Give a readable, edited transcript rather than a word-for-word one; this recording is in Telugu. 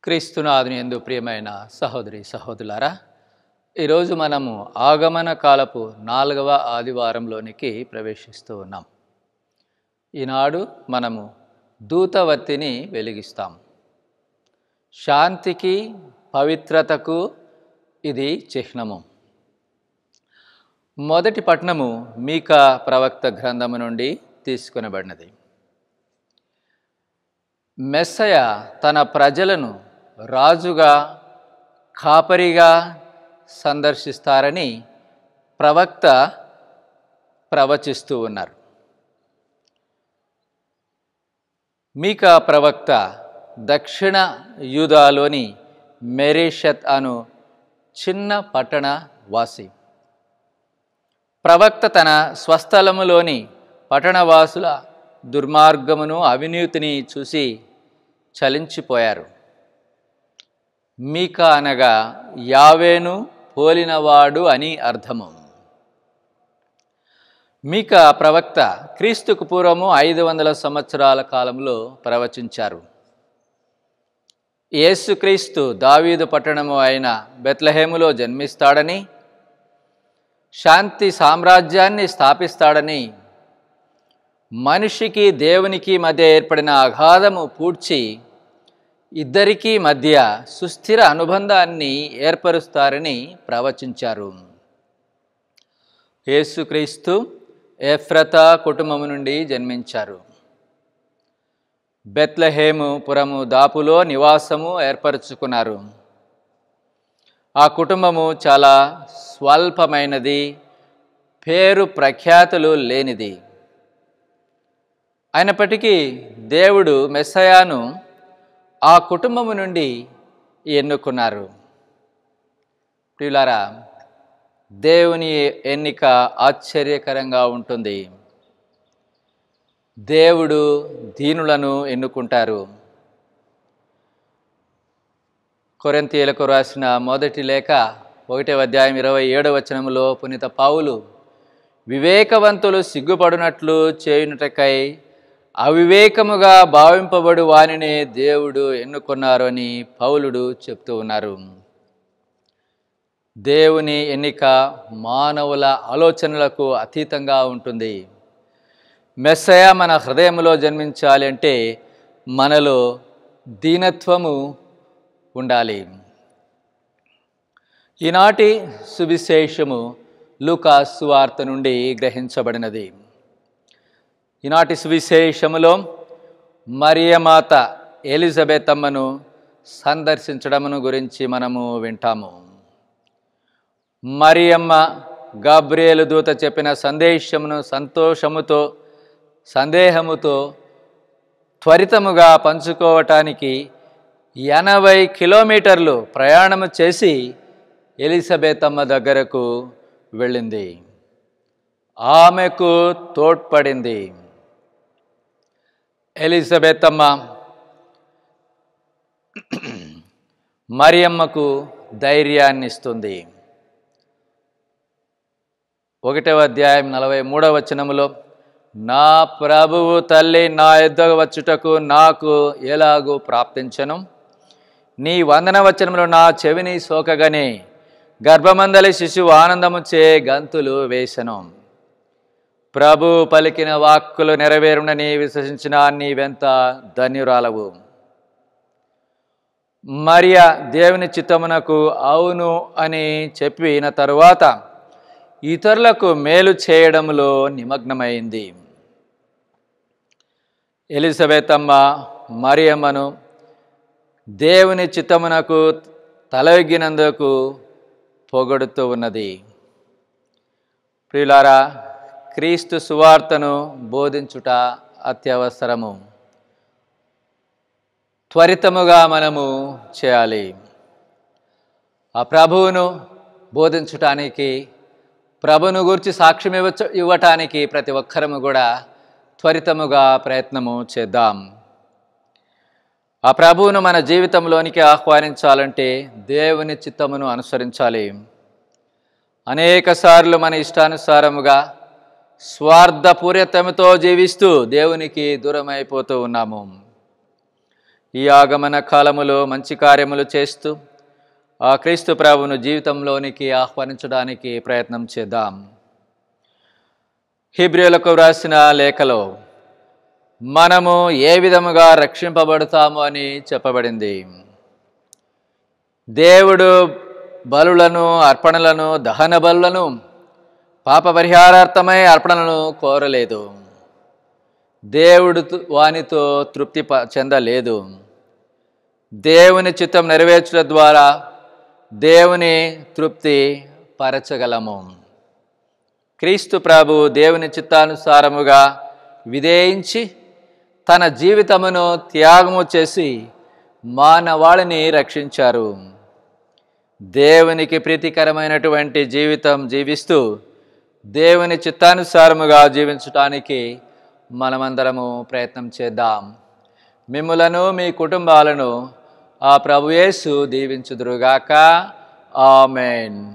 క్రీస్తునాథుని యందు ప్రియమైన సహోదరి సహోదరులారా, ఈరోజు మనము ఆగమన కాలపు 4వ ఆదివారంలోనికి ప్రవేశిస్తూ ఉన్నాం. ఈనాడు మనము దూతవత్తిని వెలిగిస్తాం. శాంతికి, పవిత్రతకు ఇది చిహ్నము. మొదటి పట్టణము మీకా ప్రవక్త గ్రంథము నుండి తీసుకొనబడినది. మెస్సయ తన ప్రజలను రాజుగా, కాపరిగా సందర్శిస్తారని ప్రవక్త ప్రవచిస్తూ ఉన్నారు. మీకా ప్రవక్త దక్షిణ యూదాలోని మెరేషత్ అను చిన్న పట్టణ వాసి. ప్రవక్త తన స్వస్థలములోని పట్టణవాసుల దుర్మార్గమును, అవినీతిని చూసి చలించిపోయారు. మీకా అనగా యావేను పోలినవాడు అని అర్థము. మీకా ప్రవక్త క్రీస్తుకు పూర్వము 500 సంవత్సరాల కాలంలో ప్రవచించారు. యేసుక్రీస్తు దావీదు పట్టణము అయిన బెత్లెహేములో జన్మిస్తాడని, శాంతి సామ్రాజ్యాన్ని స్థాపిస్తాడని, మనిషికి దేవునికి మధ్య ఏర్పడిన అగాధము పూడ్చి ఇద్దరికీ మధ్య సుస్థిర అనుబంధాన్ని ఏర్పరుస్తారని ప్రవచించారు. యేసుక్రీస్తు ఎఫ్రతా కుటుంబము నుండి జన్మించారు. బెత్లెహేము పురము దాపులో నివాసము ఏర్పరచుకున్నారు. ఆ కుటుంబము చాలా స్వల్పమైనది, పేరు ప్రఖ్యాతులు లేనిది. అయినప్పటికీ దేవుడు మెస్సయాను ఆ కుటుంబము నుండి ఎన్నుకున్నారు. ప్రియులారా, దేవుని ఎన్నిక ఆశ్చర్యకరంగా ఉంటుంది. దేవుడు దీనులను ఎన్నుకుంటారు. కొరింథీయులకు రాసిన మొదటి లేఖ 1వ అధ్యాయం 27వ వచనములో పునీత పౌలు వివేకవంతులు సిగ్గుపడినట్లు చేయుటకై అవివేకముగా భావింపబడు వానినే దేవుడు ఎన్నుకున్నారు అని పౌలుడు చెప్తూ ఉన్నారు. దేవుని ఎన్నిక మానవుల ఆలోచనలకు అతీతంగా ఉంటుంది. మెస్సయ మన హృదయంలో జన్మించాలి అంటే మనలో దీనత్వము ఉండాలి. ఈనాటి సువిశేషము లూకా సువార్త నుండి గ్రహించబడినది. ఈనాటి సువిశేషములో మరియమాత ఎలిజబెత్ అమ్మను సందర్శించడమును గురించి మనము వింటాము. మరియమ్మ గాబ్రియేలు దూత చెప్పిన సందేశమును సంతోషముతో, సందేహముతో త్వరితముగా పంచుకోవటానికి 80 కిలోమీటర్లు ప్రయాణము చేసి ఎలిజబెత్ అమ్మ దగ్గరకు వెళ్ళింది. ఆమెకు తోడ్పడింది. ఎలిజబెత్ అమ్మ మరియమ్మకు ధైర్యాన్ని ఇస్తుంది. 1వ అధ్యాయం 43వ వచనములో, నా ప్రభువు తల్లి నా యొద్దకు వచ్చుటకు నాకు ఎలాగూ ప్రాప్తించను, నీ వందన వచనములో నా చెవిని సోకగానే గర్భమందలి శిశువు ఆనందము చే గంతులు వేసెను. ప్రభు పలికిన వాక్కులు నెరవేరునని విశ్వసించిన నీవెంత ధన్యురాలవు. మరియ దేవుని చిత్తమునకు అవును అని చెప్పిన తరువాత ఇతరులకు మేలు చేయడంలో నిమగ్నమైంది. ఎలిజబెత్ అమ్మ మరియమ్మను దేవుని చిత్తమునకు తలొగ్గినందుకు పొగడుతూ ఉన్నది. ప్రియులారా, క్రీస్తు సువార్తను బోధించుట అత్యవసరము. త్వరితముగా మనము చేయాలి. ఆ ప్రభువును బోధించటానికి, ప్రభువును గురించి సాక్ష్యం ఇవ్వటానికి ప్రతి ఒక్కరము కూడా త్వరితముగా ప్రయత్నము చేద్దాం. ఆ ప్రభువును మన జీవితంలోనికి ఆహ్వానించాలంటే దేవుని చిత్తమును అనుసరించాలి. అనేక సార్లు మన ఇష్టానుసారముగా స్వార్థపూరితముతో జీవిస్తూ దేవునికి దూరమైపోతూ ఉన్నాము. ఈ ఆగమన కాలములో మంచి కార్యములు చేస్తూ ఆ క్రీస్తు ప్రభువును జీవితంలోనికి ఆహ్వానించడానికి ప్రయత్నం చేద్దాం. హెబ్రీయులకు వ్రాసిన లేఖలో మనము ఏ విధముగా రక్షింపబడతాము అని చెప్పబడింది. దేవుడు బలులను, అర్పణలను, దహన బలులను, పాప పరిహారార్థమై అర్పణలను కోరలేదు. దేవుడు వానితో తృప్తి చెందలేదు. దేవుని చిత్తం నెరవేర్చడం ద్వారా దేవుని తృప్తి పరచగలము. క్రీస్తు ప్రభు దేవుని చిత్తానుసారముగా విధేయించి తన జీవితమును త్యాగము చేసి మానవాళిని రక్షించారు. దేవునికి ప్రీతికరమైనటువంటి జీవితం జీవిస్తూ దేవుని చిత్తానుసారముగా జీవించటానికి మనమందరము ప్రయత్నం చేద్దాం. మిమ్ములను మీ కుటుంబాలను ఆ ప్రభుయేసు దీవించుదురుగాక. ఆమేన్.